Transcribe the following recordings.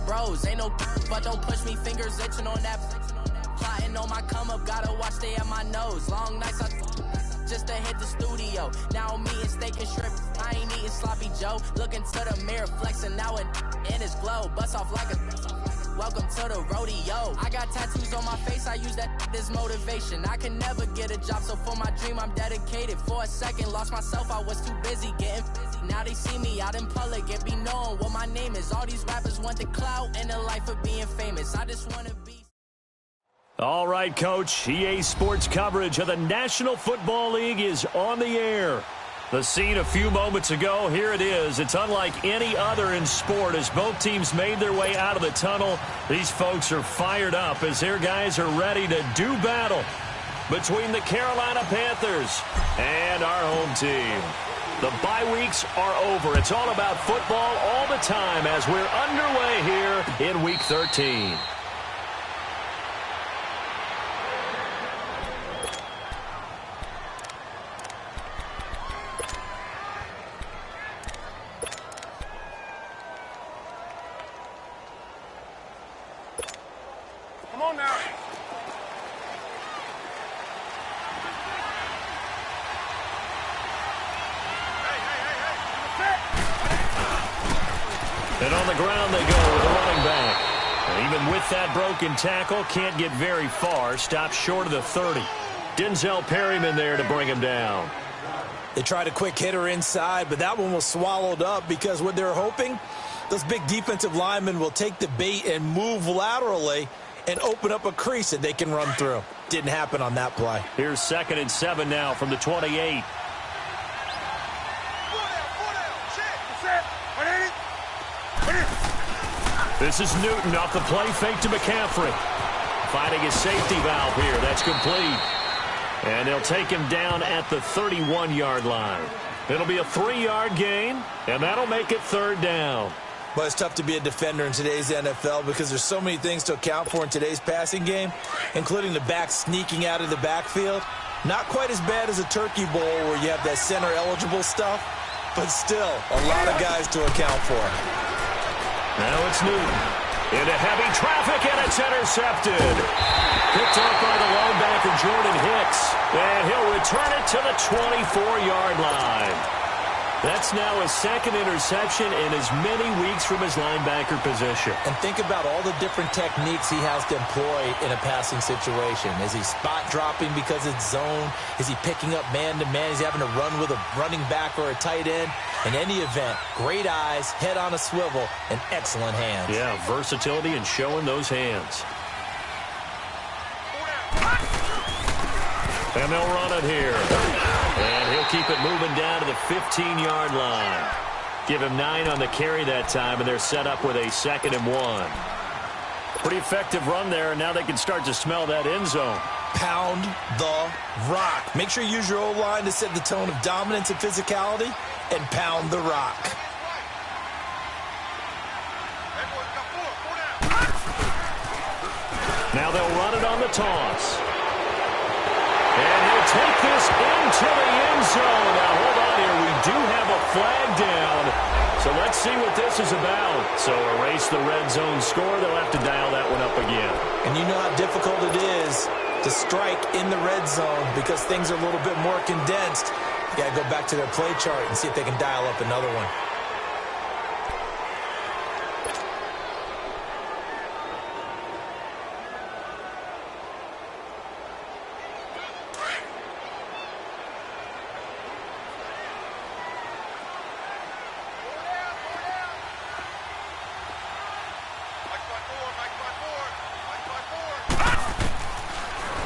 bros. Ain't no but don't push me, fingers itching on that. Plotting on my come up, gotta watch stay at my nose. Long nights just to hit the studio. Now I'm eating steak and shrimp. I ain't eating sloppy Joe. Looking to the mirror, flexing now it in his glow. Bust off like a welcome to the rodeo. I got tattoos on my face, I use that as motivation. I can never get a job, so for my dream I'm dedicated. For a second, lost myself, I was too busy getting busy. Now they see me out in public and be knowing what my name is. All these rappers want the clout and the life of being famous. I just wanna be. All right, Coach. EA Sports coverage of the National Football League is on the air. The scene a few moments ago, here it is. It's unlike any other in sport as both teams made their way out of the tunnel. These folks are fired up as their guys are ready to do battle between the Carolina Panthers and our home team. The bye weeks are over. It's all about football all the time as we're underway here in Week 13. Come on now. And on the ground they go with a running back. And even with that broken tackle, can't get very far. Stops short of the 30. Denzel Perryman there to bring him down. They tried a quick hitter inside, but that one was swallowed up because what they're hoping, those big defensive linemen will take the bait and move laterally and open up a crease that they can run through. Didn't happen on that play. Here's 2nd and 7 now from the 28. This is Newton off the play fake to McCaffrey. Finding his safety valve here. That's complete. And they'll take him down at the 31-yard line. It'll be a 3-yard gain, and that'll make it 3rd down. But it's tough to be a defender in today's NFL because there's so many things to account for in today's passing game, including the back sneaking out of the backfield. Not quite as bad as a turkey bowl where you have that center-eligible stuff, but still a lot of guys to account for. Now it's Newton. Into heavy traffic, and it's intercepted. Picked off by the linebacker, Jordan Hicks. And he'll return it to the 24-yard line. That's now his 2nd interception in as many weeks from his linebacker position. And think about all the different techniques he has to employ in a passing situation. Is he spot dropping because it's zone? Is he picking up man-to-man? Is he having to run with a running back or a tight end? In any event, great eyes, head on a swivel, and excellent hands. Yeah, versatility and showing those hands. And they'll run it here. And he'll keep it moving down to the 15-yard line. Give him 9 on the carry that time, and they're set up with a 2nd and 1. Pretty effective run there, and now they can start to smell that end zone. Pound the rock. Make sure you use your O-line to set the tone of dominance and physicality, and pound the rock. Now they'll run it on the toss. And he'll take this into the end zone. Now, hold on here. We do have a flag down. So let's see what this is about. So erase the red zone score. They'll have to dial that one up again. And you know how difficult it is to strike in the red zone because things are a little bit more condensed. You got to go back to their play chart and see if they can dial up another one.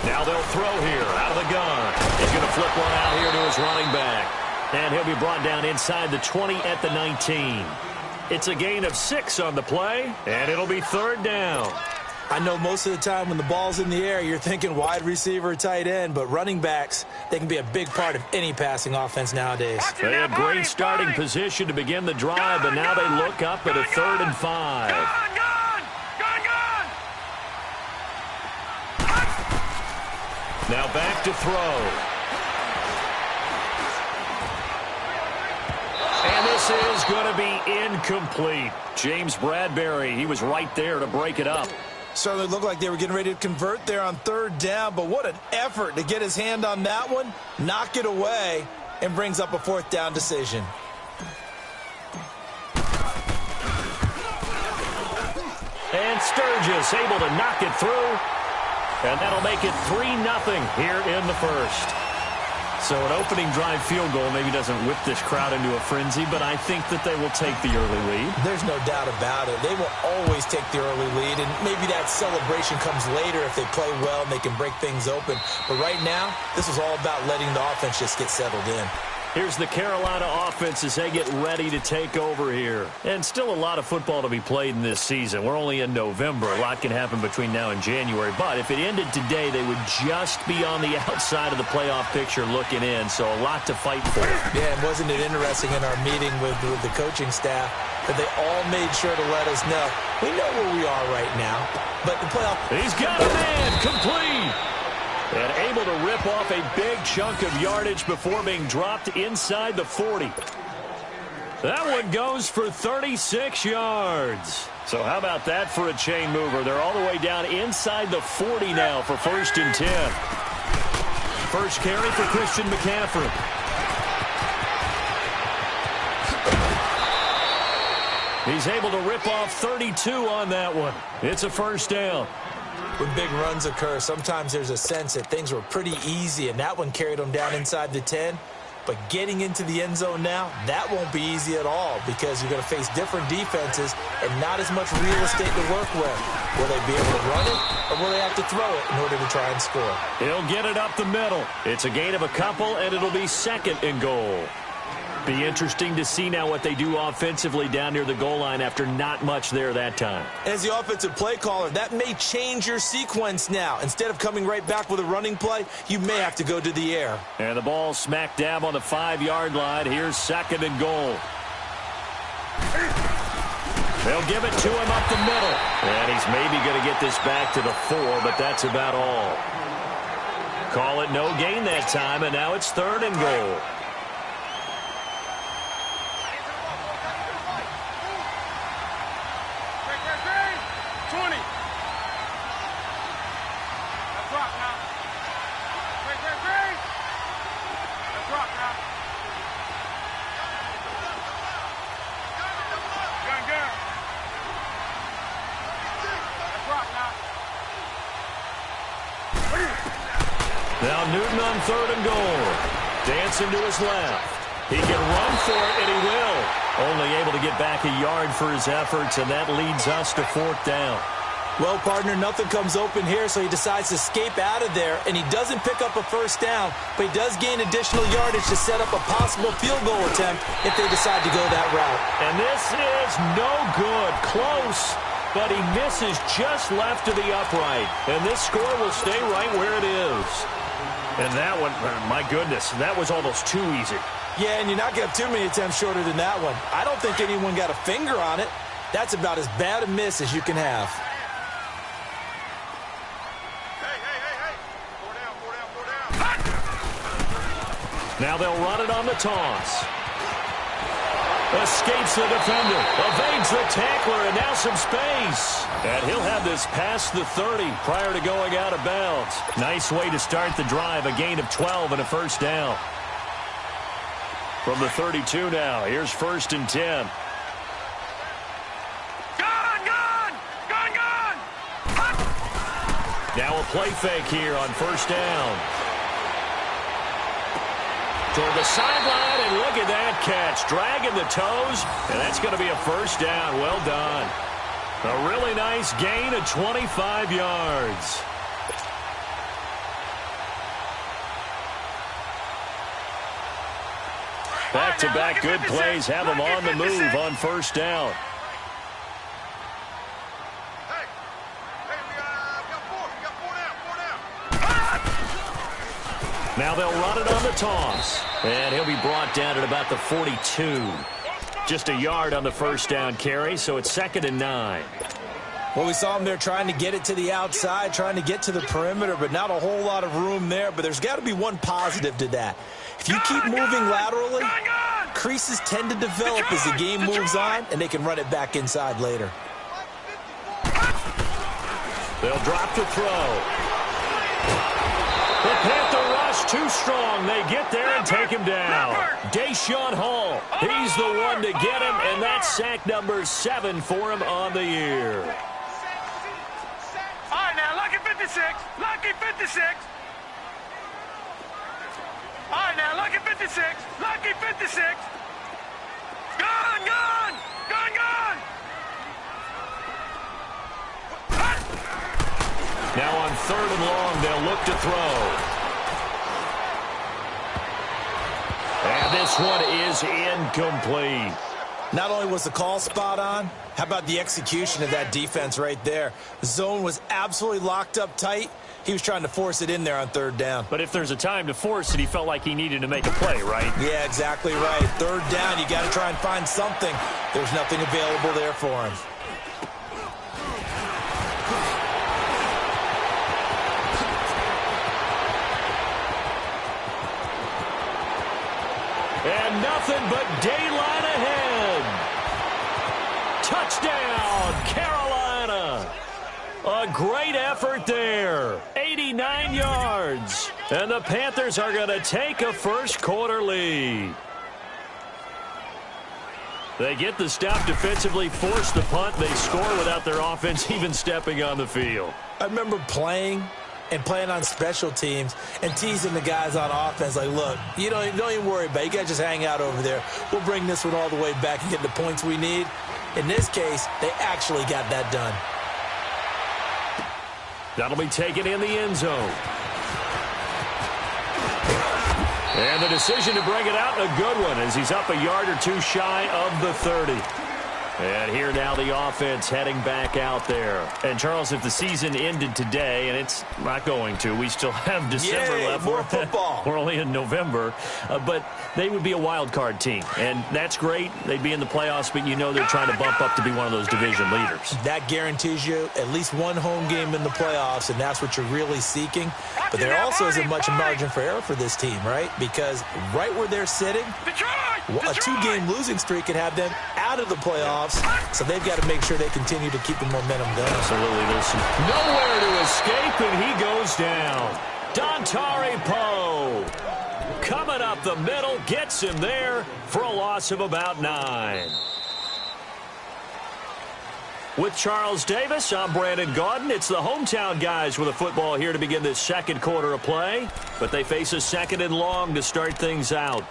Now they'll throw here out of the gun. He's going to flip one out here to his running back. And he'll be brought down inside the 20 at the 19. It's a gain of 6 on the play, and it'll be 3rd down. I know most of the time when the ball's in the air, you're thinking wide receiver, tight end, but running backs, they can be a big part of any passing offense nowadays. They had great starting position to begin the drive, but now they look up at a 3rd and 5. Now back to throw. And this this is going to be incomplete. James Bradbury, he was right there to break it up. Certainly looked like they were getting ready to convert there on third down, but what an effort to get his hand on that one, knock it away, and brings up a fourth down decision. And Sturgis able to knock it through, and that'll make it 3-0 here in the first. So an opening drive field goal maybe doesn't whip this crowd into a frenzy, but I think that they will take the early lead. There's no doubt about it. They will always take the early lead, and maybe that celebration comes later if they play well and they can break things open. But right now, this is all about letting the offense just get settled in. Here's the Carolina offense as they get ready to take over here. And still a lot of football to be played in this season. We're only in November. A lot can happen between now and January. But if it ended today, they would just be on the outside of the playoff picture looking in. So a lot to fight for. Yeah, and wasn't it interesting in our meeting with the coaching staff that they all made sure to let us know, we know where we are right now, but the playoff... He's got a man complete. And able to rip off a big chunk of yardage before being dropped inside the 40. That one goes for 36 yards. So how about that for a chain mover? They're all the way down inside the 40 now for 1st and 10. First carry for Christian McCaffrey. He's able to rip off 32 on that one. It's a first down. When big runs occur, sometimes there's a sense that things were pretty easy, and that one carried them down inside the 10. But getting into the end zone now, that won't be easy at all because you're going to face different defenses and not as much real estate to work with. Will they be able to run it, or will they have to throw it in order to try and score? He'll get it up the middle. It's a gain of a couple, and it'll be 2nd and goal. Be interesting to see now what they do offensively down near the goal line after not much there that time. As the offensive play caller, that may change your sequence now. Instead of coming right back with a running play, you may have to go to the air. And the ball smack dab on the 5-yard line. Here's 2nd and goal. They'll give it to him up the middle. And he's maybe going to get this back to the 4, but that's about all. Call it no gain that time, and now it's 3rd and goal. Now Newton on 3rd and goal. Dancing to his left. He can run for it, and he will. Only able to get back a yard for his efforts, and that leads us to 4th down. Well, partner, nothing comes open here, so he decides to escape out of there, and he doesn't pick up a first down, but he does gain additional yardage to set up a possible field goal attempt if they decide to go that route. And this is no good. Close, but he misses just left to the upright. And this score will stay right where it is. And that one, my goodness, that was almost too easy. Yeah, and you're not going to have too many attempts shorter than that one. I don't think anyone got a finger on it. That's about as bad a miss as you can have. Now they'll run it on the toss. Escapes the defender, evades the tackler, and now some space. And he'll have this past the 30 prior to going out of bounds. Nice way to start the drive, a gain of 12 and a first down. From the 32 now, here's 1st and 10. Now a play fake here on 1st down. Toward the sideline, and look at that catch. Dragging the toes, and that's going to be a first down. Well done. A really nice gain of 25 yards. Back-to-back good plays have them on the move on 1st down. Now they'll run it on the toss. And he'll be brought down at about the 42. Just a yard on the first down carry, so it's 2nd and 9. Well, we saw him there trying to get it to the outside, trying to get to the perimeter, but not a whole lot of room there. But there's got to be one positive to that. If you keep moving laterally, creases tend to develop as the game moves on, and they can run it back inside later. They'll drop to throw. The Panther rush too strong. They get there and take him down. Deshaun Hall, he's the one to get him, and that's sack number 7 for him on the year. All right, now, lucky 56. Lucky 56. All right, now, lucky 56. Lucky 56. Gone, gone. Gone, gone. Now on 3rd and long, they'll look to throw. And this one is incomplete. Not only was the call spot on, how about the execution of that defense right there? The zone was absolutely locked up tight. He was trying to force it in there on 3rd down. But if there's a time to force it, he felt like he needed to make a play, right? Yeah, exactly right. 3rd down, you got to try and find something. There's nothing available there for him. And nothing but daylight ahead. Touchdown, Carolina. A great effort there. 89 yards. And the Panthers are going to take a first-quarter lead. They get the stop defensively, force the punt. They score without their offense even stepping on the field. I remember playing on special teams and teasing the guys on offense like, look, you don't even worry about it. You guys just hang out over there. We'll bring this one all the way back and get the points we need. In this case, they actually got that done. That'll be taken in the end zone. And the decision to bring it out, a good one, as he's up a yard or two shy of the 30. And here now the offense heading back out there. And, Charles, if the season ended today, and it's not going to, we still have December left. More football. We're only in November. But they would be a wild card team. And that's great. They'd be in the playoffs, but you know they're trying to bump up to be one of those division leaders. That guarantees you at least one home game in the playoffs, and that's what you're really seeking. But there also isn't much margin for error for this team, right? Because right where they're sitting, a 2-game losing streak could have them out of the playoffs. So they've got to make sure they continue to keep the momentum going. Absolutely. There's nowhere to escape, and he goes down. Dontari Poe coming up the middle, gets him there for a loss of about 9. With Charles Davis, I'm Brandon Gaudin. It's the hometown guys with a football here to begin this second quarter of play. But they face a 2nd and long to start things out.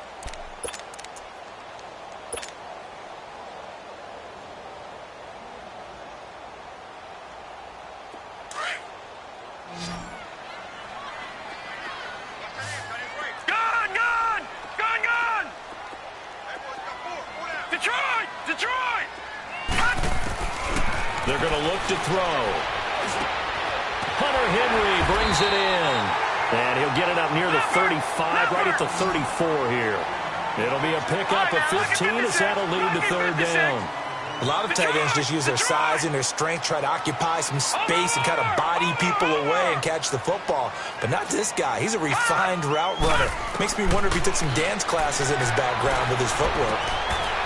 They're going to look to throw. Hunter Henry brings it in. And he'll get it up near the 35, right at the 34 here. It'll be a pickup of 15 as that'll lead to 3rd down. A lot of tight ends just use their size and their strength, try to occupy some space and kind of body people away and catch the football. But not this guy. He's a refined route runner. Makes me wonder if he took some dance classes in his background with his footwork.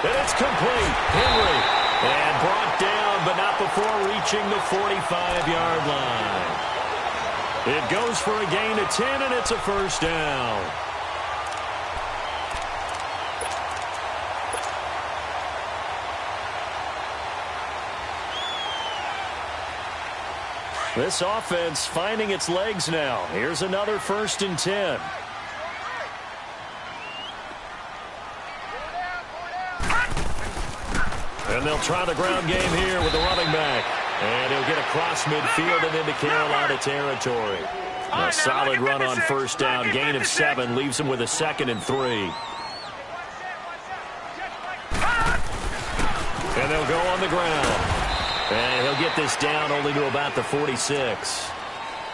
And it's complete. Henry. And brought down, but not before reaching the 45-yard line. It goes for a gain of 10, and it's a first down. This offense finding its legs now. Here's another 1st and 10. And they'll try the ground game here with the running back. And he'll get across midfield and into Carolina territory. A solid run on 1st down. Gain of 7 leaves him with a 2nd and 3. And they'll go on the ground. And he'll get this down only to about the 46.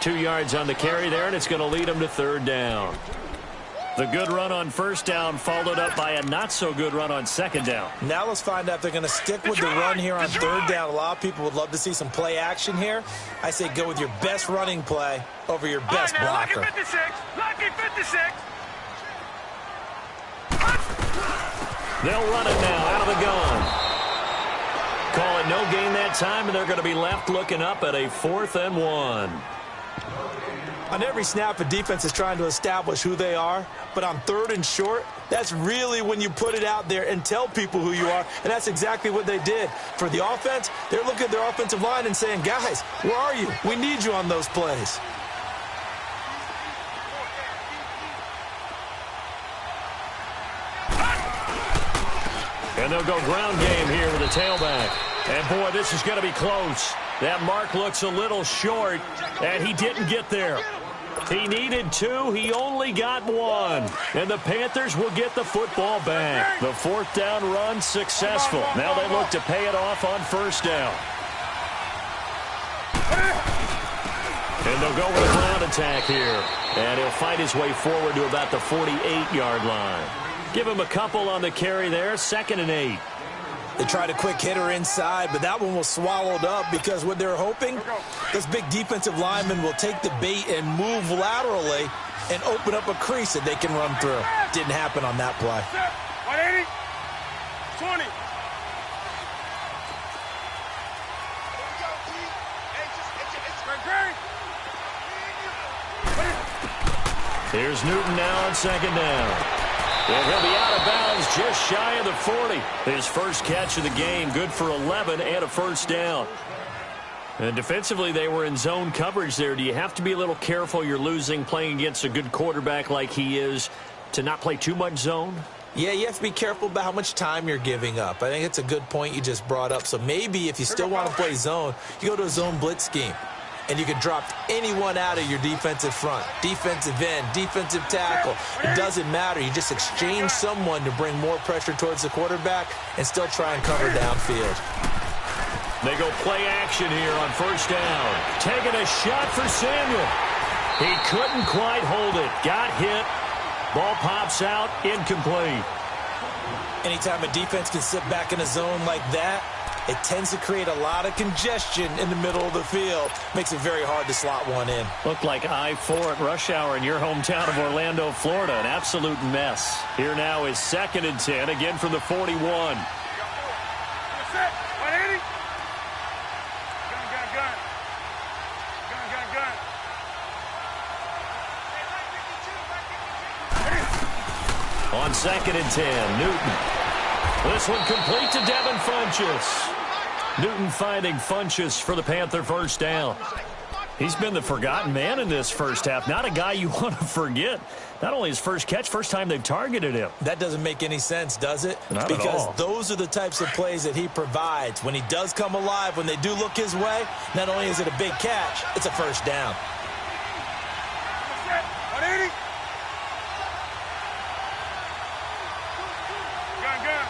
2 yards on the carry there, and it's going to lead him to 3rd down. The good run on 1st down followed up by a not-so-good run on 2nd down. Now let's find out if they're going to stick with the run here on 3rd down. A lot of people would love to see some play action here. I say go with your best running play over your best blocker. Lucky 56. Lucky 56. They'll run it now out of the gun. Call it no gain that time, and they're going to be left looking up at a 4th and 1. On every snap, a defense is trying to establish who they are, but on 3rd and short, that's really when you put it out there and tell people who you are, and that's exactly what they did. For the offense, they're looking at their offensive line and saying, guys, where are you? We need you on those plays. And they'll go ground game here with the tailback. And, boy, this is going to be close. That mark looks a little short, and he didn't get there. He needed 2. He only got 1. And the Panthers will get the football back. The 4th down run successful. Now they look to pay it off on 1st down. And they'll go with a ground attack here. And he'll fight his way forward to about the 48-yard line. Give him a couple on the carry there. 2nd and 8. They tried a quick hitter inside, but that one was swallowed up because what they're hoping, this big defensive lineman will take the bait and move laterally and open up a crease that they can run through. Didn't happen on that play. 180, 20. Here's Newton now on 2nd down. And he'll be out of bounds just shy of the 40. His first catch of the game, good for 11 and a 1st down. And defensively, they were in zone coverage there. Do you have to be a little careful? You're losing playing against a good quarterback like he is to not play too much zone? Yeah, you have to be careful about how much time you're giving up. I think it's a good point you just brought up. So maybe if you still want to play zone, you go to a zone blitz scheme. And you can drop anyone out of your defensive front, defensive end, defensive tackle. It doesn't matter. You just exchange someone to bring more pressure towards the quarterback and still try and cover downfield. They go play action here on 1st down. Taking a shot for Samuel. He couldn't quite hold it. Got hit. Ball pops out. Incomplete. Anytime a defense can sit back in a zone like that, it tends to create a lot of congestion in the middle of the field. Makes it very hard to slot one in. Looked like I-4 at rush hour in your hometown of Orlando, Florida. An absolute mess. Here now is 2nd and 10, again from the 41. 180. Gun. On 2nd and 10, Newton. This one complete to Devin Funchess. Newton finding Funchess for the Panther 1st down. He's been the forgotten man in this first half. Not a guy you want to forget. Not only his first catch, first time they've targeted him. That doesn't make any sense, does it? Not at all. Because those are the types of plays that he provides. When he does come alive, when they do look his way, not only is it a big catch, it's a 1st down. 180. Gun.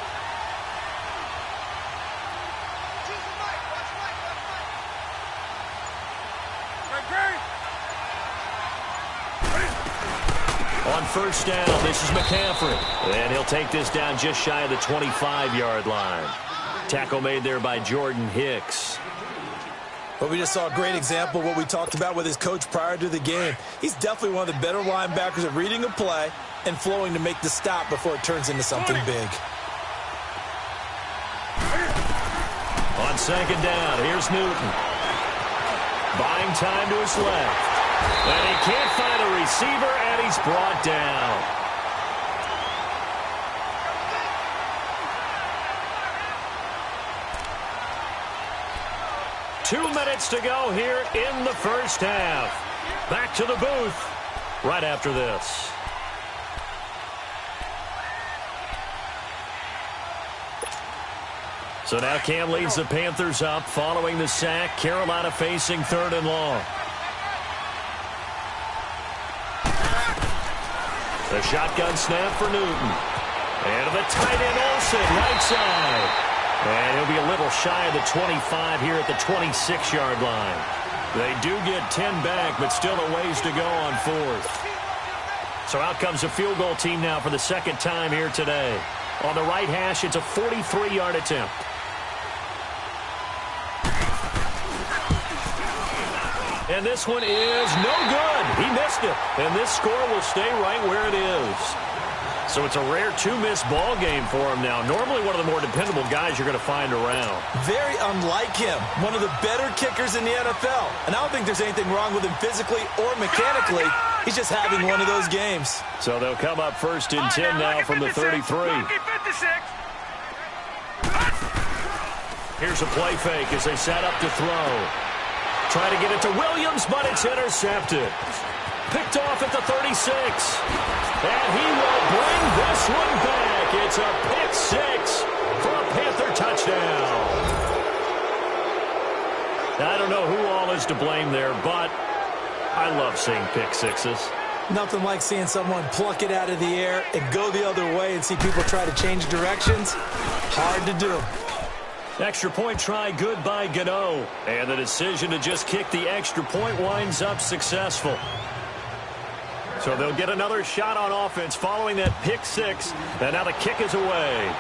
On 1st down, this is McCaffrey. And he'll take this down just shy of the 25-yard line. Tackle made there by Jordan Hicks. But we just saw a great example of what we talked about with his coach prior to the game. He's definitely one of the better linebackers at reading a play and flowing to make the stop before it turns into something big. On 2nd down, here's Newton. Buying time to his left. And he can't find a receiver, and he's brought down. Two minutes to go here in the first half. Back to the booth right after this. So now Cam leads the Panthers up following the sack. Carolina facing 3rd and long. The shotgun snap for Newton. And to the tight end Olsen, right side. And he'll be a little shy of the 25 here at the 26-yard line. They do get 10 back, but still a ways to go on 4th. So out comes a field goal team now for the 2nd time here today. On the right hash, it's a 43-yard attempt. And this one is no good. He missed it. And this score will stay right where it is. So it's a rare two-miss ball game for him now. Normally one of the more dependable guys you're going to find around. Very unlike him. One of the better kickers in the NFL. And I don't think there's anything wrong with him physically or mechanically. He's just having one of those games. So they'll come up first and 10 now from the 33. Here's a play fake as they set up to throw. Trying to get it to Williams, but it's intercepted. Picked off at the 36. And he will bring this one back. It's a pick six for a Panther touchdown. I don't know who all is to blame there, but I love seeing pick sixes. Nothing like seeing someone pluck it out of the air and go the other way and see people try to change directions. Hard to do. Extra point try good by Gano. And the decision to just kick the extra point winds up successful. So they'll get another shot on offense following that pick six. And now the kick is away.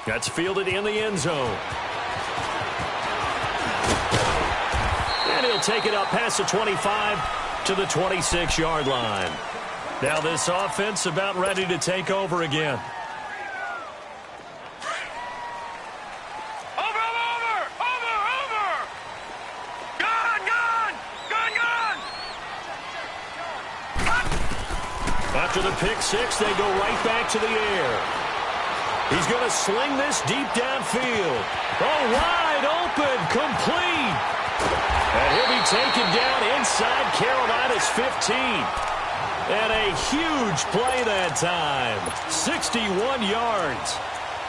That's fielded in the end zone. And he'll take it up past the 25 to the 26-yard line. Now this offense about ready to take over again. After the pick six, they go right back to the air. He's going to sling this deep downfield. Oh, wide open, complete. And he'll be taken down inside Carolina's 15. And a huge play that time. 61 yards.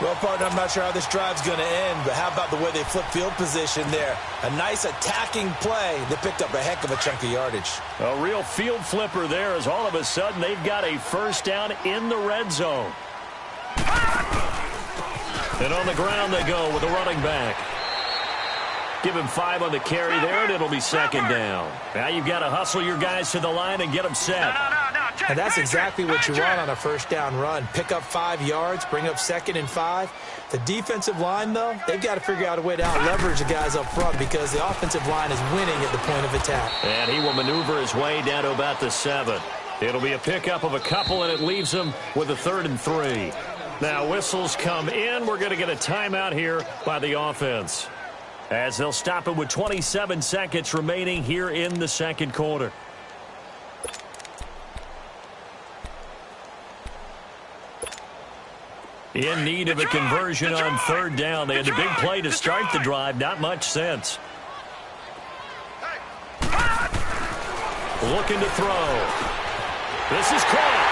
Well, partner, I'm not sure how this drive's going to end, but how about the way they flip field position there? A nice attacking play that picked up a heck of a chunk of yardage. A real field flipper there as all of a sudden they've got a first down in the red zone. And on the ground they go with a running back. Give him 5 on the carry there, and it'll be second down. Now you've got to hustle your guys to the line and get them set. And that's exactly what you want on a first down run. Pick up 5 yards, bring up 2nd and 5. The defensive line, though, they've got to figure out a way to out-leverage the guys up front because the offensive line is winning at the point of attack. And he will maneuver his way down to about the 7. It'll be a pickup of a couple, and it leaves him with a 3rd and 3. Now whistles come in. We're going to get a timeout here by the offense, as they'll stop it with 27 seconds remaining here in the second quarter. In need of a conversion on 3rd down. They had a big play to start the drive. Not much sense. Looking to throw. This is caught.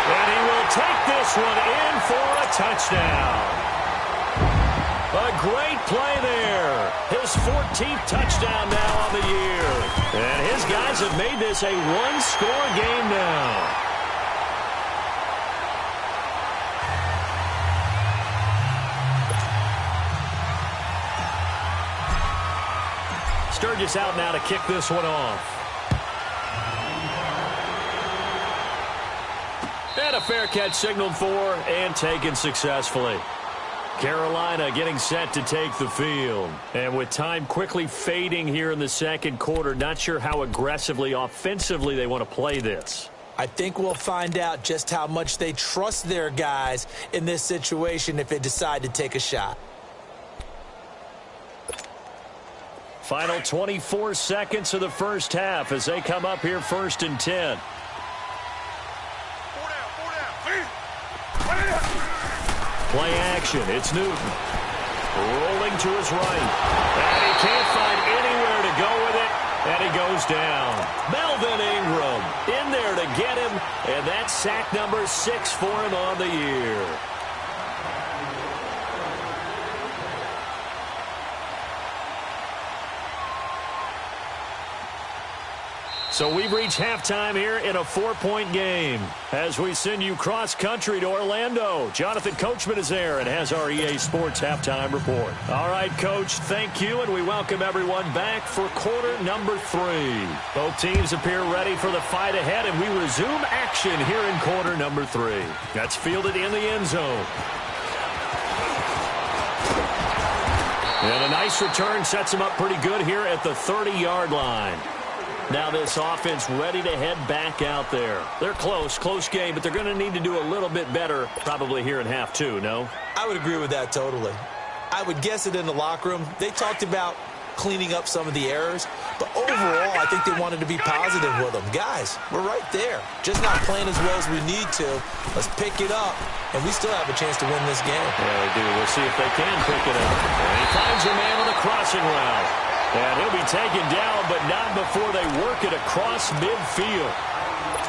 And he will take this one in for a touchdown. A great play there. His 14th touchdown now on the year. And his guys have made this a one-score game now. Sturgis out now to kick this one off. And a fair catch signaled for and taken successfully. Carolina getting set to take the field. And with time quickly fading here in the second quarter, not sure how aggressively, offensively they want to play this. I think we'll find out just how much they trust their guys in this situation if they decide to take a shot. Final 24 seconds of the first half as they come up here 1st and 10. Play action. It's Newton. Rolling to his right. And he can't find anywhere to go with it. And he goes down. Melvin Ingram in there to get him. And that's sack number 6 for him on the year. So we've reached halftime here in a 4-point game as we send you cross-country to Orlando. Jonathan Coachman is there and has our EA Sports halftime report. All right, Coach, thank you, and we welcome everyone back for quarter number 3. Both teams appear ready for the fight ahead, and we resume action here in quarter number 3. That's fielded in the end zone. And a nice return sets him up pretty good here at the 30-yard line. Now this offense ready to head back out there. They're close game, but they're going to need to do a little bit better probably here in half two, no? I would agree with that totally. I would guess it in the locker room. They talked about cleaning up some of the errors, but overall, I think they wanted to be positive with them. Guys, we're right there. Just not playing as well as we need to. Let's pick it up, and we still have a chance to win this game. Yeah, we do. We'll see if they can pick it up. And he finds a man on the crossing route. And he'll be taken down, but not before they work it across midfield.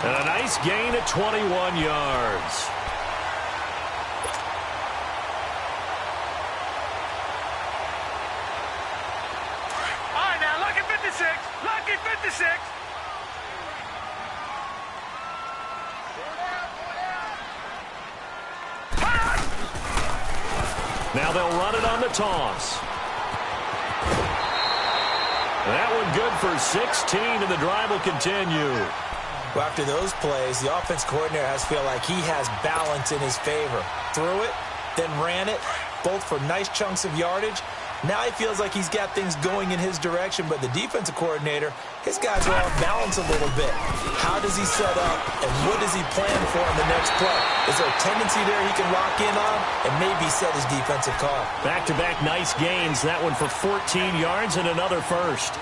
And a nice gain of 21 yards. Lucky 56. Now they'll run it on the toss. That one good for 16, and the drive will continue. Well, after those plays, the offense coordinator has to feel like he has balance in his favor. Threw it, then ran it, both for nice chunks of yardage. Now he feels like he's got things going in his direction, but the defensive coordinator, his guys are off balance a little bit. How does he set up, and what does he plan for in the next play? Is there a tendency there he can lock in on and maybe set his defensive call? Back-to-back nice gains. That one for 14 yards and another first.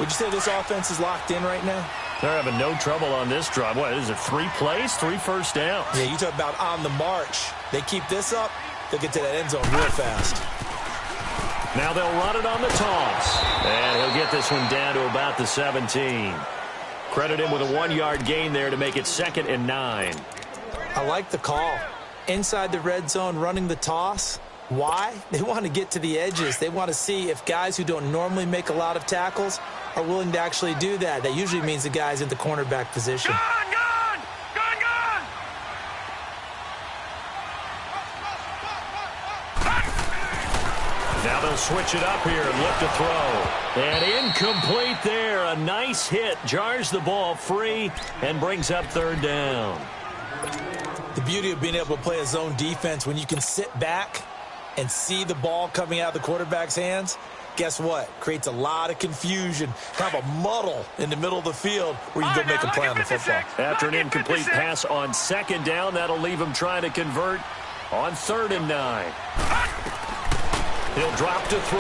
Would you say this offense is locked in right now? They're having no trouble on this drive. What, is it 3 plays, 3 first downs? Yeah, you talk about on the march. They keep this up, they'll get to that end zone real fast. Now they'll run it on the toss. And he'll get this one down to about the 17. Credit him with a 1-yard gain there to make it 2nd and 9. I like the call. Inside the red zone, running the toss. Why? They want to get to the edges. They want to see if guys who don't normally make a lot of tackles are willing to actually do that. That usually means the guys in the cornerback position. Gone! Now they'll switch it up here and look to throw. And incomplete there. A nice hit. Jars the ball free and brings up 3rd down. The beauty of being able to play a zone defense when you can sit back and see the ball coming out of the quarterback's hands, guess what? Creates a lot of confusion, kind of a muddle in the middle of the field where you can go make a play on the football. After an incomplete pass on 2nd down, that'll leave him trying to convert on 3rd and 9. He'll drop to throw.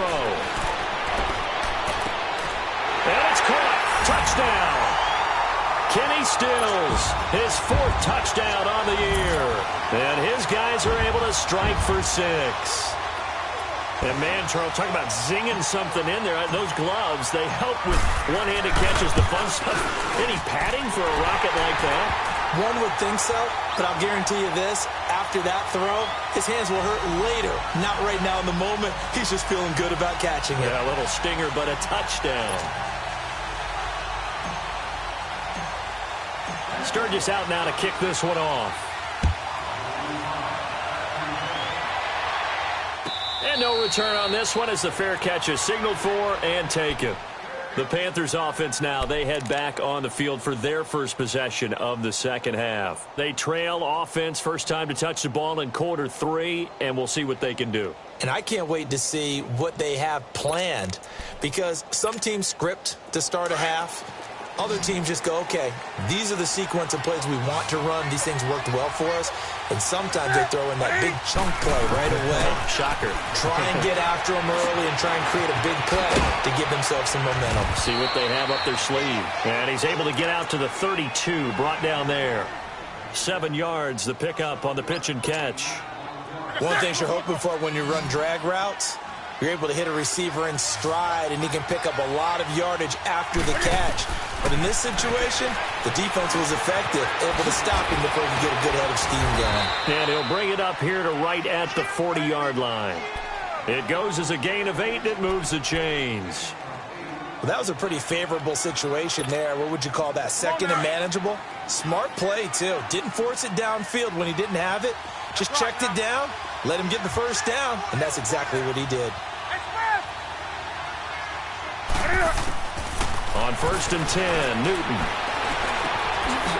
And it's caught. Touchdown. Kenny Stills, his 4th touchdown on the year. And his guys are able to strike for 6. And man, Charles, talk about zinging something in there. Those gloves, they help with one-handed catches, the fun stuff. Any padding for a rocket like that? One would think so, but I'll guarantee you this. After that throw, his hands will hurt later. Not right now in the moment. He's just feeling good about catching it. Yeah, a little stinger, but a touchdown. Sturgis out now to kick this one off. And no return on this one as the fair catch is signaled for and taken. The Panthers offense now, they head back on the field for their first possession of the 2nd half. They trail offense, first time to touch the ball in quarter 3, and we'll see what they can do. And I can't wait to see what they have planned, because some teams script to start a half. Other teams just go, okay, these are the sequence of plays we want to run. These things worked well for us. And sometimes they throw in that big chunk play right away. Shocker. Try and get after them early and try and create a big play to give themselves some momentum. See what they have up their sleeve. And he's able to get out to the 32, brought down there. 7 yards, the pickup on the pitch and catch. One thing you're hoping for when you run drag routes, you're able to hit a receiver in stride, and he can pick up a lot of yardage after the catch. But in this situation, the defense was effective, able to stop him before he could get a good head of steam going. And he'll bring it up here to right at the 40-yard line. It goes as a gain of 8, and it moves the chains. Well, that was a pretty favorable situation there. What would you call that? 2nd and manageable? Smart play, too. Didn't force it downfield when he didn't have it. Just checked it down, let him get the first down, and that's exactly what he did. On 1st and 10, Newton.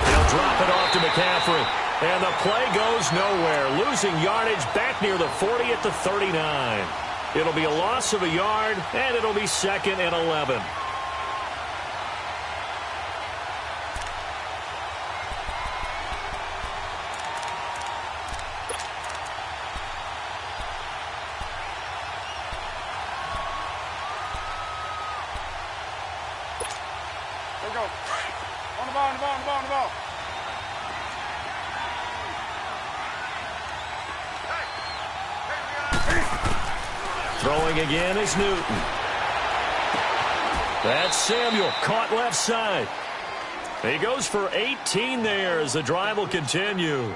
He'll drop it off to McCaffrey. And the play goes nowhere. Losing yardage back near the 40 at the 39. It'll be a loss of a yard, and it'll be 2nd and 11. There we go. On the ball, on the ball, on the ball, on the ball. Throwing again is Newton. That's Samuel, caught left side. He goes for 18 there as the drive will continue.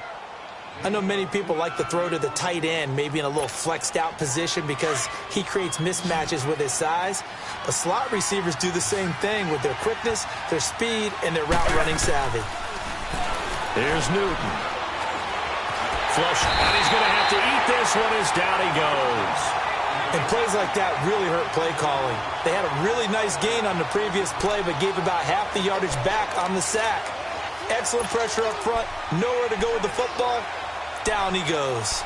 I know many people like to throw to the tight end, maybe in a little flexed out position because he creates mismatches with his size. But slot receivers do the same thing with their quickness, their speed, and their route running savvy. Here's Newton. Flush, and he's going to have to eat this one as down he goes. And plays like that really hurt play calling. They had a really nice gain on the previous play, but gave about half the yardage back on the sack. Excellent pressure up front, nowhere to go with the football. Down he goes.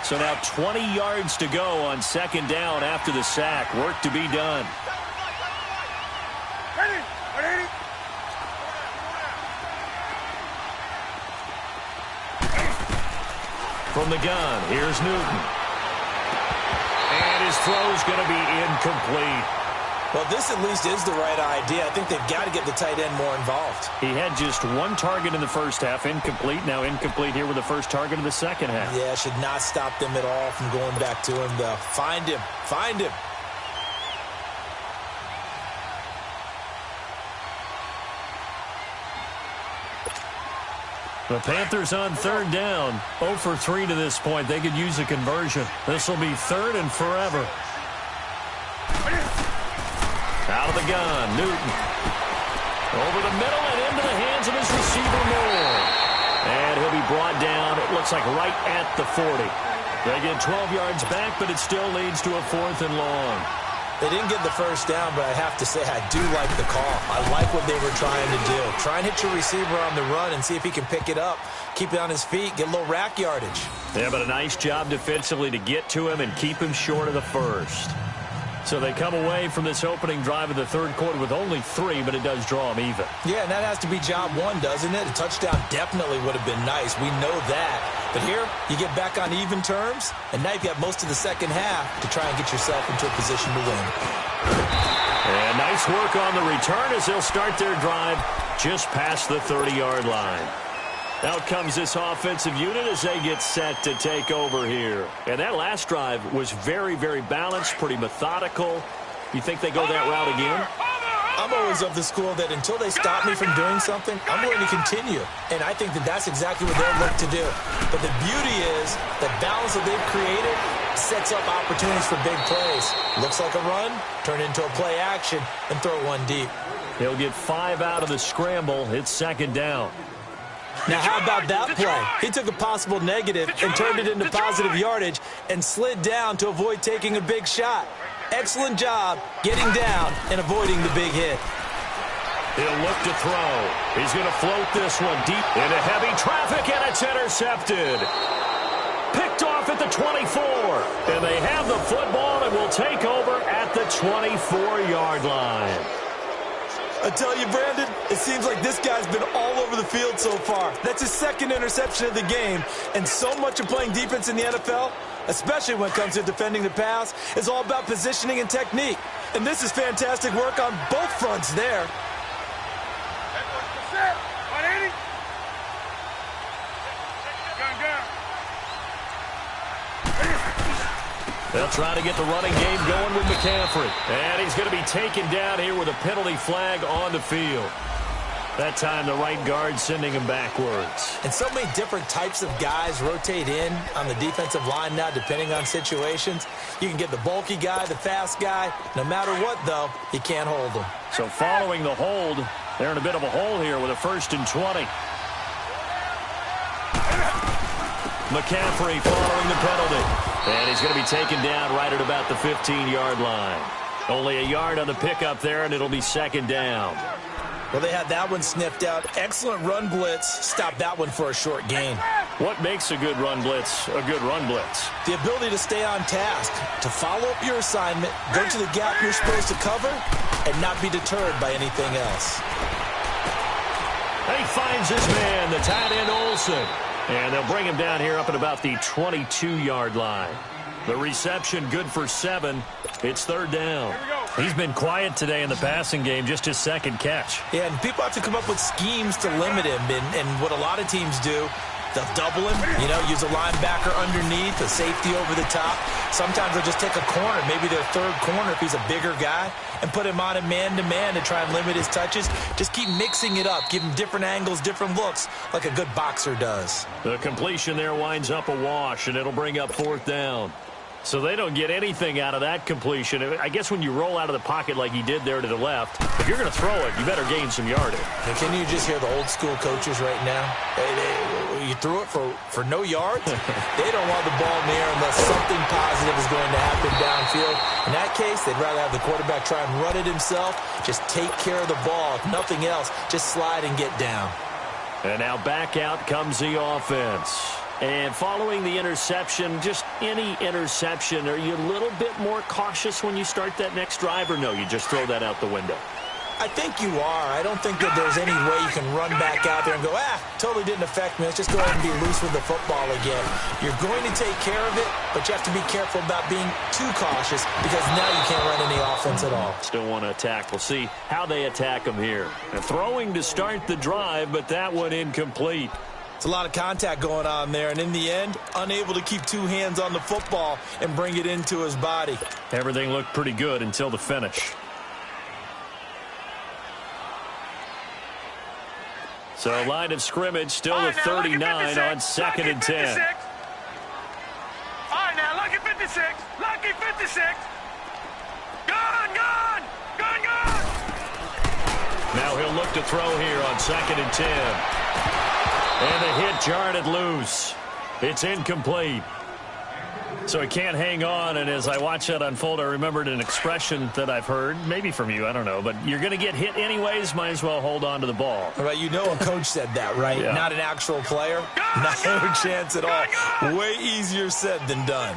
So now 20 yards to go on second down after the sack. Work to be done. From the gun, here's Newton. And his throw's going to be incomplete. Well, this at least is the right idea. I think they've got to get the tight end more involved. He had just one target in the first half, incomplete. Now incomplete here with the first target of the second half. Yeah, should not stop them at all from going back to him, though. Find him. Find him. The Panthers on third down. 0 for 3 to this point. They could use a conversion. This will be third and forever. Out of the gun, Newton. Over the middle and into the hands of his receiver, Moore. And he'll be brought down, it looks like right at the 40. They get 12 yards back, but it still leads to a 4th and long. They didn't get the first down, but I have to say I do like the call. I like what they were trying to do. Try and hit your receiver on the run and see if he can pick it up. Keep it on his feet, get a little rack yardage. Yeah, but a nice job defensively to get to him and keep him short of the first. So they come away from this opening drive of the third quarter with only 3, but it does draw them even. Yeah, and that has to be job one, doesn't it? A touchdown definitely would have been nice. We know that. But here, you get back on even terms, and now you've got most of the second half to try and get yourself into a position to win. And nice work on the return as they'll start their drive just past the 30-yard line. Out comes this offensive unit as they get set to take over here. And that last drive was very, very balanced, pretty methodical. You think they go that route again? I'm always of the school that until they stop me from doing something, I'm going to continue. And I think that that's exactly what they'll look to do. But the beauty is the balance that they've created sets up opportunities for big plays. Looks like a run, turn into a play action, and throw one deep. He'll get 5 out of the scramble. It's second down. Now, how about that play? He took a possible negative and turned it into positive yardage and slid down to avoid taking a big shot. Excellent job getting down and avoiding the big hit. He'll look to throw. He's going to float this one deep into heavy traffic, and it's intercepted. Picked off at the 24. And they have the football and will take over at the 24-yard line. I tell you, Brandon, it seems like this guy's been all over the field so far. That's his second interception of the game. And so much of playing defense in the NFL, especially when it comes to defending the pass, is all about positioning and technique. And this is fantastic work on both fronts there. They'll try to get the running game going with McCaffrey. And he's going to be taken down here with a penalty flag on the field. That time the right guard sending him backwards. And so many different types of guys rotate in on the defensive line now depending on situations. You can get the bulky guy, the fast guy. No matter what, though, you can't hold them. So following the hold, they're in a bit of a hole here with a 1st and 20. McCaffrey following the penalty. And he's going to be taken down right at about the 15-yard line. Only a yard on the pickup there, and it'll be second down. Well, they had that one sniffed out. Excellent run blitz. Stop that one for a short gain. What makes a good run blitz a good run blitz? The ability to stay on task, to follow up your assignment, go to the gap you're supposed to cover, and not be deterred by anything else. And he finds his man, the tight end Olsen. And they'll bring him down here up at about the 22-yard line. The reception good for 7. It's third down. Here we go. He's been quiet today in the passing game, just his second catch. Yeah, and people have to come up with schemes to limit him, and what a lot of teams do, they'll double him, use a linebacker underneath, a safety over the top. Sometimes they'll just take a corner, maybe their third corner if he's a bigger guy, and put him on a man-to-man to try and limit his touches. Just keep mixing it up, give him different angles, different looks, like a good boxer does. The completion there winds up a wash, and it'll bring up 4th down. So they don't get anything out of that completion. I guess when you roll out of the pocket like he did there to the left, if you're going to throw it, you better gain some yardage. And can you just hear the old school coaches right now? You threw it for no yards? They don't want the ball in the air unless something positive is going to happen downfield. In that case, they'd rather have the quarterback try and run it himself. Just take care of the ball. If nothing else, just slide and get down. And now back out comes the offense. And following the interception, just any interception, are you a little bit more cautious when you start that next drive, or no, you just throw that out the window? I think you are. I don't think that there's any way you can run back out there and go, totally didn't affect me. Let's just go ahead and be loose with the football again. You're going to take care of it, but you have to be careful about being too cautious because now you can't run any offense at all. Still want to attack. We'll see how they attack them here. Now, throwing to start the drive, but that one incomplete. It's a lot of contact going on there, and in the end, unable to keep two hands on the football and bring it into his body. Everything looked pretty good until the finish. So line of scrimmage still at 39 on 2nd and 10. All right, now, lucky 56. Lucky 56. Gone. Now he'll look to throw here on 2nd and 10. And the hit jarred it loose. It's incomplete. So he can't hang on, and as I watch that unfold, I remembered an expression that I've heard, maybe from you, I don't know, but you're going to get hit anyways, might as well hold on to the ball. Right, a coach said that, right? Yeah. Not an actual player. Not a chance at all. Way easier said than done.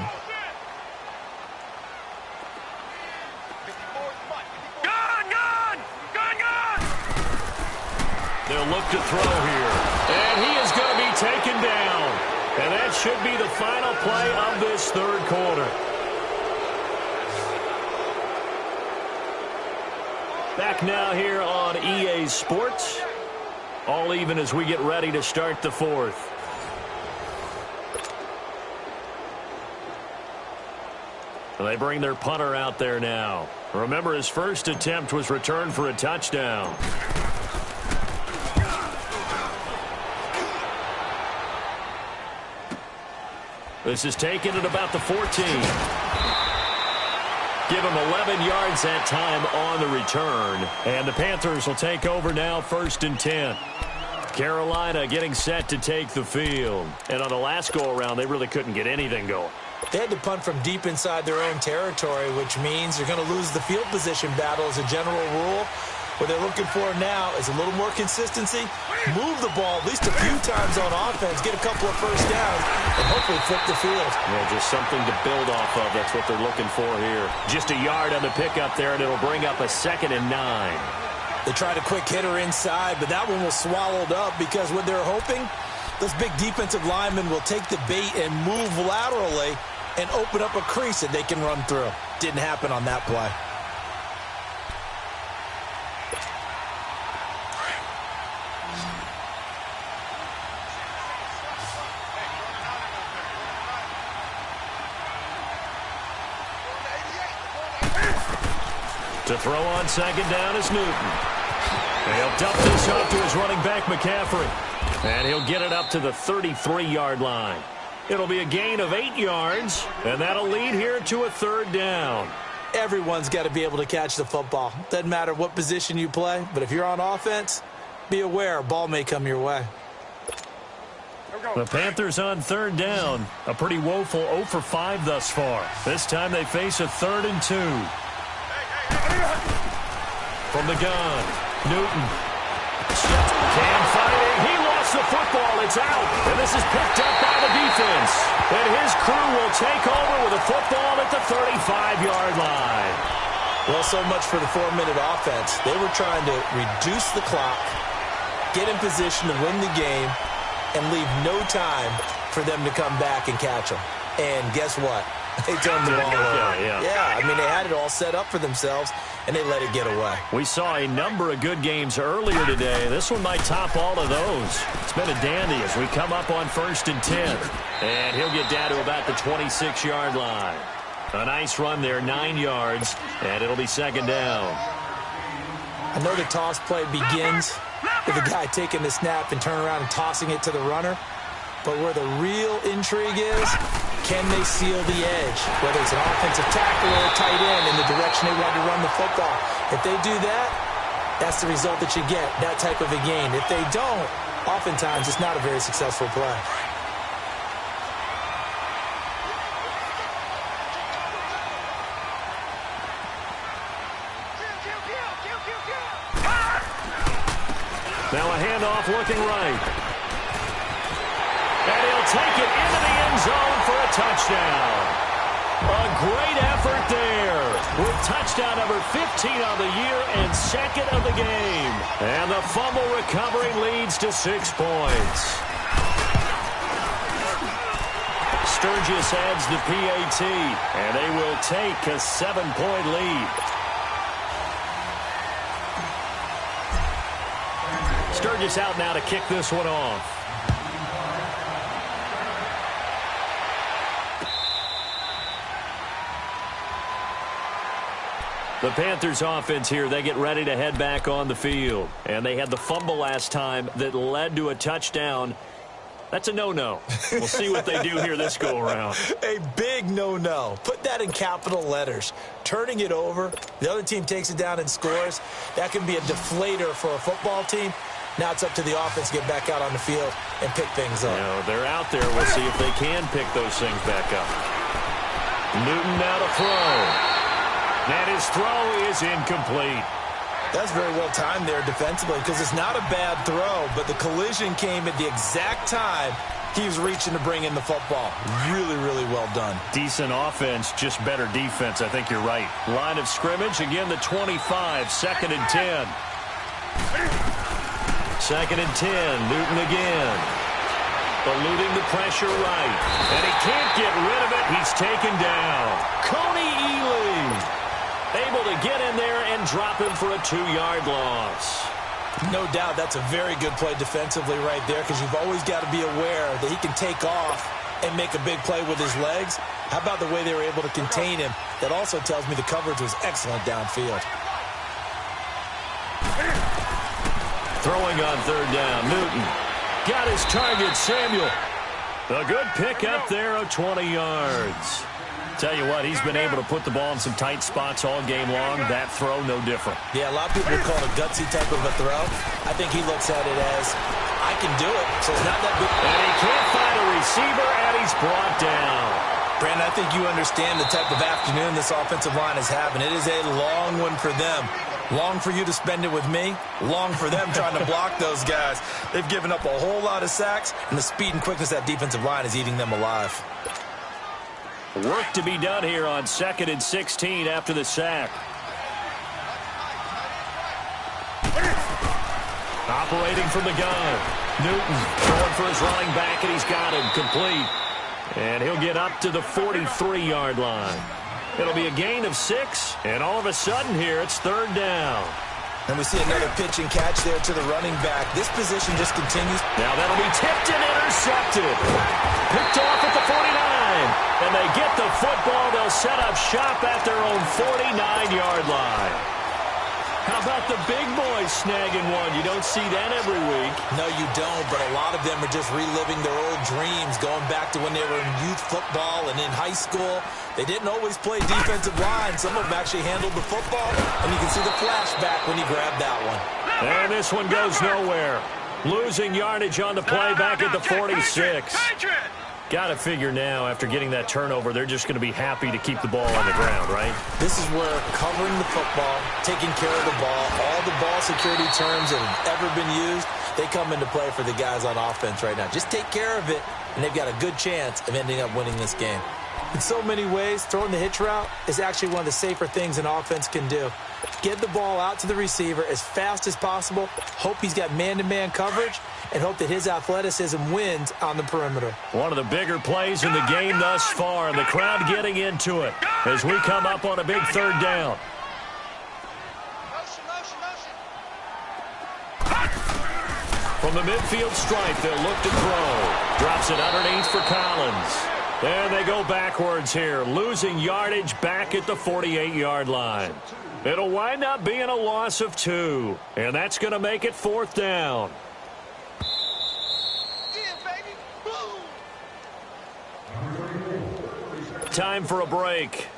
They'll look to throw here. And he is going to be taken down. And that should be the final play of this third quarter. Back now here on EA Sports. All even as we get ready to start the fourth. They bring their punter out there now. Remember, his first attempt was returned for a touchdown. This is taken at about the 14. Give him 11 yards that time on the return. And the Panthers will take over now, 1st and 10. Carolina getting set to take the field. And on the last go-around, they really couldn't get anything going. They had to punt from deep inside their own territory, which means you're going to lose the field position battle as a general rule. What they're looking for now is a little more consistency, move the ball at least a few times on offense, get a couple of first downs, and hopefully flip the field. Yeah, just something to build off of. That's what they're looking for here. Just a yard on the pickup there, and it'll bring up a 2nd and 9. They tried a quick hitter inside, but that one was swallowed up because what they're hoping, those big defensive linemen will take the bait and move laterally and open up a crease that they can run through. Didn't happen on that play. To throw on 2nd down is Newton. And he'll dump this off to his running back, McCaffrey. And he'll get it up to the 33-yard line. It'll be a gain of 8 yards, and that'll lead here to a 3rd down. Everyone's got to be able to catch the football. Doesn't matter what position you play, but if you're on offense, be aware a ball may come your way. The Panthers on 3rd down. A pretty woeful 0 for 5 thus far. This time they face a 3rd and 2. From the gun, Newton. Cam fighting. He lost the football. It's out. And this is picked up by the defense. And his crew will take over with a football at the 35-yard line. Well, so much for the 4-minute offense. They were trying to reduce the clock, get in position to win the game, and leave no time for them to come back and catch them. And guess what? They turned the ball over. Yeah. I mean, they had it all set up for themselves, and they let it get away. We saw a number of good games earlier today. This one might top all of those. It's been a dandy as we come up on 1st and 10. And he'll get down to about the 26-yard line. A nice run there, 9 yards, and it'll be 2nd down. I know the toss play begins with the guy taking the snap and turning around and tossing it to the runner. But where the real intrigue is, can they seal the edge? Whether it's an offensive tackle or a tight end in the direction they want to run the football. If they do that, that's the result that you get, that type of a gain. If they don't, oftentimes it's not a very successful play. Now a handoff looking right. And he'll take it into the end zone for a touchdown. A great effort there with touchdown number 15 on the year and 2nd of the game. And the fumble recovery leads to 6 points. Sturgis adds the PAT, and they will take a 7-point lead. Sturgis out now to kick this one off. The Panthers offense here, they get ready to head back on the field. And they had the fumble last time that led to a touchdown. That's a no-no. We'll see what they do here this go-around. A big no-no. Put that in capital letters. Turning it over, the other team takes it down and scores. That can be a deflator for a football team. Now it's up to the offense to get back out on the field and pick things up. You know, they're out there. We'll see if they can pick those things back up. Newton now to throw. And his throw is incomplete. That's very well timed there defensively because it's not a bad throw, but the collision came at the exact time he was reaching to bring in the football. Really, really well done. Decent offense, just better defense. I think you're right. Line of scrimmage, again the 25, 2nd and 10. 2nd and 10, Newton again. Eluding the pressure right. And he can't get rid of it. He's taken down. Coney Ely able to get in there and drop him for a 2-yard loss. No doubt that's a very good play defensively right there because you've always got to be aware that he can take off and make a big play with his legs. How about the way they were able to contain him? That also tells me the coverage was excellent downfield. Throwing on 3rd down, Newton. Got his target, Samuel. A good pickup there of 20 yards. Tell you what, he's been able to put the ball in some tight spots all game long. That throw, no different. Yeah, a lot of people would call it a gutsy type of a throw. I think he looks at it as, I can do it, so it's not that big. And he can't find a receiver, and he's brought down. Brandon, I think you understand the type of afternoon this offensive line is having. It is a long one for them. Long for you to spend it with me. Long for them trying to block those guys. They've given up a whole lot of sacks, and the speed and quickness of that defensive line is eating them alive. Work to be done here on 2nd and 16 after the sack. Operating from the gun. Newton going for his running back, and he's got him complete. And he'll get up to the 43-yard line. It'll be a gain of 6, and all of a sudden here it's 3rd down. And we see another pitch and catch there to the running back. This position just continues. Now that'll be tipped and intercepted. Picked off at the 49. And they get the football. They'll set up shop at their own 49-yard line. How about the big boys snagging one? You don't see that every week. No, you don't, but a lot of them are just reliving their old dreams, going back to when they were in youth football and in high school. They didn't always play defensive line. Some of them actually handled the football, and you can see the flashback when he grabbed that one. And this one goes nowhere. Losing yardage on the play back at the 46. Got to figure now, after getting that turnover, they're just going to be happy to keep the ball on the ground, right? This is where covering the football, taking care of the ball, all the ball security terms that have ever been used, they come into play for the guys on offense right now. Just take care of it, and they've got a good chance of ending up winning this game. In so many ways, throwing the hitch route is actually one of the safer things an offense can do. Get the ball out to the receiver as fast as possible. Hope he's got man-to-man coverage and hope that his athleticism wins on the perimeter. One of the bigger plays in the game thus far, and the crowd getting into it as we come up on a big third down. From the midfield stripe, they'll look to throw. Drops it underneath for Collins. And they go backwards here, losing yardage back at the 48-yard line. It'll wind up being a loss of 2, and that's going to make it 4th down. Time for a break.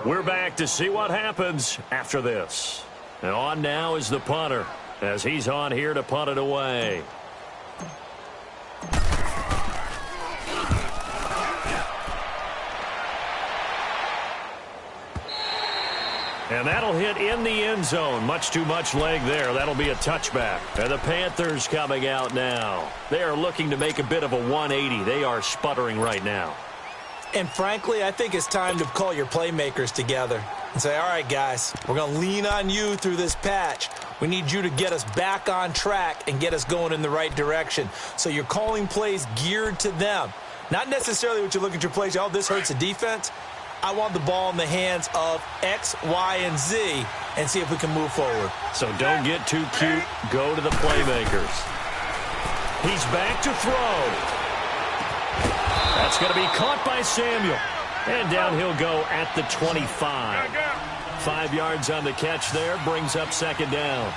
We're back to see what happens after this. And on now is the punter, as he's on here to punt it away. And that'll hit in the end zone. Much too much leg there. That'll be a touchback. And the Panthers coming out now. They are looking to make a bit of a 180. They are sputtering right now. And frankly, I think it's time to call your playmakers together and say, all right, guys, we're going to lean on you through this patch. We need you to get us back on track and get us going in the right direction. So you're calling plays geared to them. Not necessarily what you look at your plays, oh, this hurts the defense. I want the ball in the hands of X, Y, and Z and see if we can move forward. So don't get too cute. Go to the playmakers. He's back to throw. That's going to be caught by Samuel. And down he'll go at the 25. 5 yards on the catch there. Brings up 2nd down.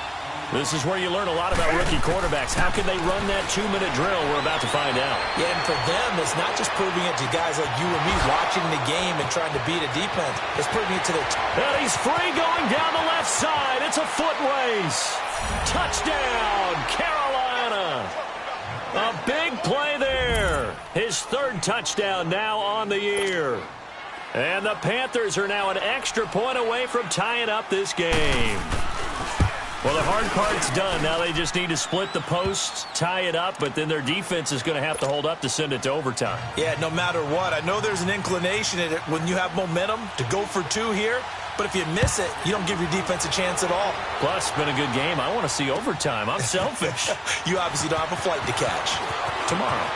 This is where you learn a lot about rookie quarterbacks. How can they run that 2-minute drill? We're about to find out. Yeah, and for them, it's not just proving it to guys like you and me watching the game and trying to beat a defense. It's proving it to their... And he's free going down the left side. It's a foot race. Touchdown, Carolina. A big play there. His 3rd touchdown now on the year. And the Panthers are now an extra point away from tying up this game. Well, the hard part's done. Now they just need to split the posts, tie it up, but then their defense is going to have to hold up to send it to overtime. Yeah, no matter what. I know there's an inclination in it when you have momentum to go for 2 here, but if you miss it, you don't give your defense a chance at all. Plus, it's been a good game. I want to see overtime. I'm selfish. You obviously don't have a flight to catch. Tomorrow.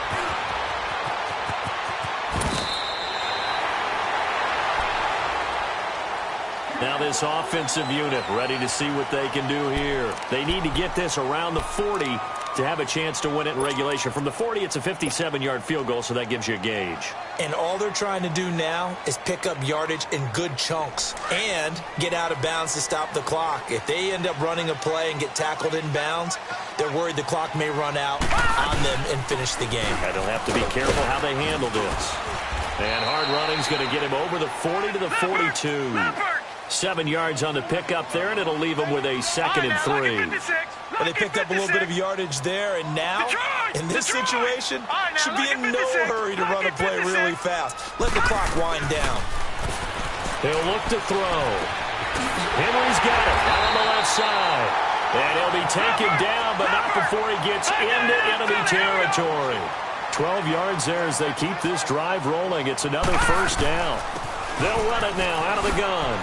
Now this offensive unit ready to see what they can do here. They need to get this around the 40 to have a chance to win it in regulation. From the 40, it's a 57-yard field goal, so that gives you a gauge. And all they're trying to do now is pick up yardage in good chunks and get out of bounds to stop the clock. If they end up running a play and get tackled in bounds, they're worried the clock may run out on them and finish the game. And they'll have to be careful how they handle this. And hard running's going to get him over the 40 to the 42. 7 yards on the pickup there, and it'll leave them with a 2nd and 3. Well, they picked up a little bit of yardage there, and now, in this situation, should be in no hurry to run a play really fast. Let the clock wind down. He'll look to throw. Henry's got it out on the left side. And he'll be taken down, but not before he gets into enemy territory. 12 yards there as they keep this drive rolling. It's another 1st down. They'll run it now out of the gun.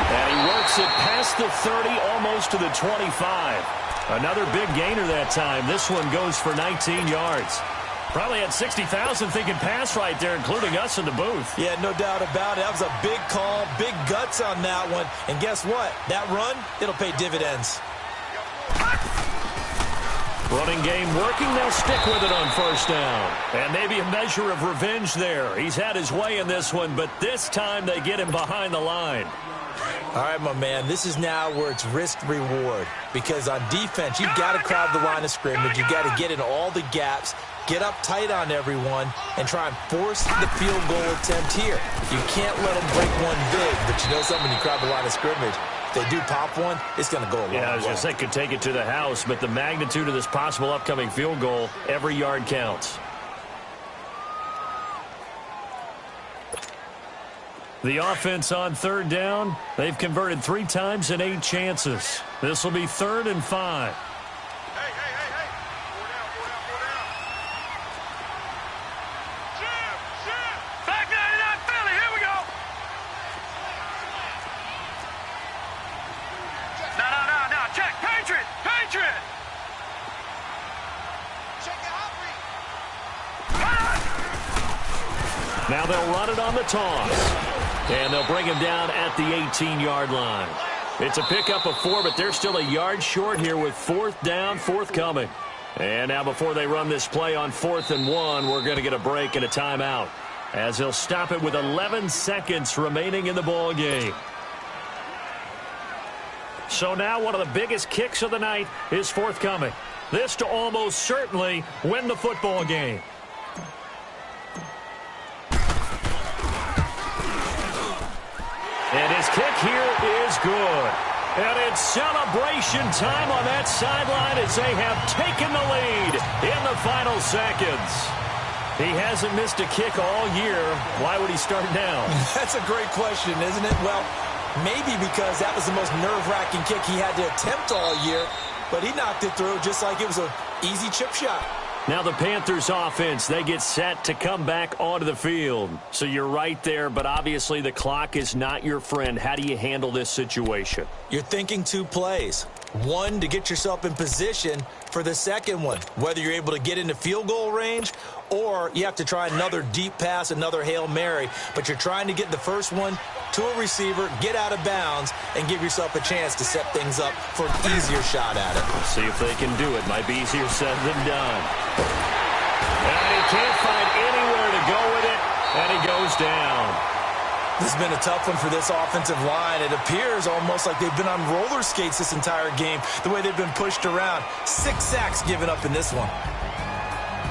And he works it past the 30, almost to the 25. Another big gainer that time. This one goes for 19 yards. Probably had 60,000 thinking pass right there, including us in the booth. Yeah, no doubt about it. That was a big call, big guts on that one. And guess what? That run, it'll pay dividends. Running game working. They'll stick with it on 1st down. And maybe a measure of revenge there. He's had his way in this one, but this time they get him behind the line. All right, my man, this is now where it's risk-reward. Because on defense, you've got to crowd the line of scrimmage. You've got to get in all the gaps, get up tight on everyone, and try and force the field goal attempt here. You can't let them break one big, but you know something, when you crowd the line of scrimmage, if they do pop one, it's going to go a long way. Yeah, I was going to say, could take it to the house, but the magnitude of this possible upcoming field goal, every yard counts. The offense on 3rd down, they've converted 3 times in 8 chances. This will be 3rd and 5. Hey. Jim. Back 99 Philly, here we go. Now they'll run it on the toss. And they'll bring him down at the 18-yard line. It's a pickup of 4, but they're still a yard short here with 4th down, forthcoming. And now before they run this play on 4th and 1, we're going to get a break and a timeout, as they'll stop it with 11 seconds remaining in the ball game. So now one of the biggest kicks of the night is forthcoming. This to almost certainly win the football game. And his kick here is good. And it's celebration time on that sideline as they have taken the lead in the final seconds. He hasn't missed a kick all year. Why would he start now? That's a great question, isn't it? Well, maybe because that was the most nerve-wracking kick he had to attempt all year, but he knocked it through just like it was an easy chip shot. Now the Panthers offense, they get set to come back onto the field. So you're right there, but obviously the clock is not your friend. How do you handle this situation? You're thinking 2 plays. One, to get yourself in position for the second one, whether you're able to get into field goal range or you have to try another deep pass, another Hail Mary. But you're trying to get the first one to a receiver, get out of bounds, and give yourself a chance to set things up for an easier shot at it. See if they can do it. Might be easier said than done. And he can't find anywhere to go with it, and he goes down. This has been a tough one for this offensive line. It appears almost like they've been on roller skates this entire game, the way they've been pushed around. 6 sacks given up in this one.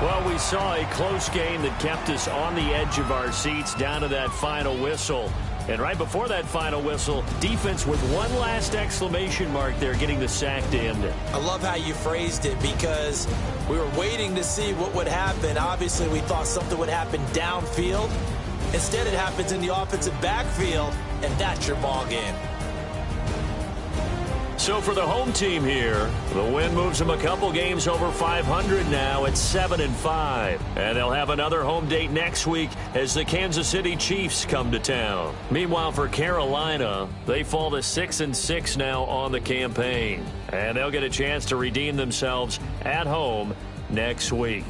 Well, we saw a close game that kept us on the edge of our seats down to that final whistle. And right before that final whistle, defense with one last exclamation mark there, getting the sack to end it. I love how you phrased it because we were waiting to see what would happen. Obviously, we thought something would happen downfield. Instead, it happens in the offensive backfield, and that's your ball game. So for the home team here, the win moves them a couple games over 500 now at 7-5. And they'll have another home date next week as the Kansas City Chiefs come to town. Meanwhile, for Carolina, they fall to 6-6 now on the campaign. And they'll get a chance to redeem themselves at home next week.